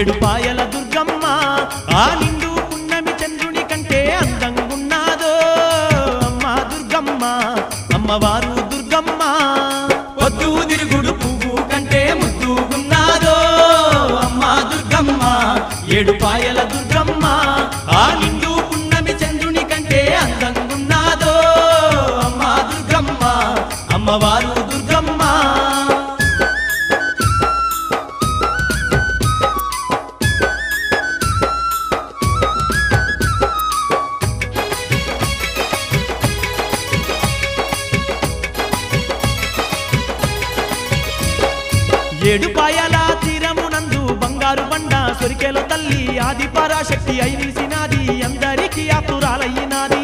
ఏడుపాయల దుర్గమ్మ ఆ నిండు పున్నమి చంద్రుని కంటే అందంగున్నాదో అమ్మ దుర్గమ్మ అమ్మవారు దుర్గమ్మ పొద్దు తిరుగుడు పువ్వు కంటే ముద్దుగున్నాదో అమ్మ దుర్గమ్మ ఏడుపాయల దుర్గమ్మ ఆ నిండు పున్నమి చంద్రుని కంటే అందంగున్నాదో అమ్మ దుర్గమ్మ అమ్మవారు దుర్గమ్మ ఏడుపాయల తీరమునందు బంగారు బండ సొరికెలో తల్లి ఆది పరాశక్తి అయి నిలిసినాది అందరికీ ఆతురాలయ్యినాది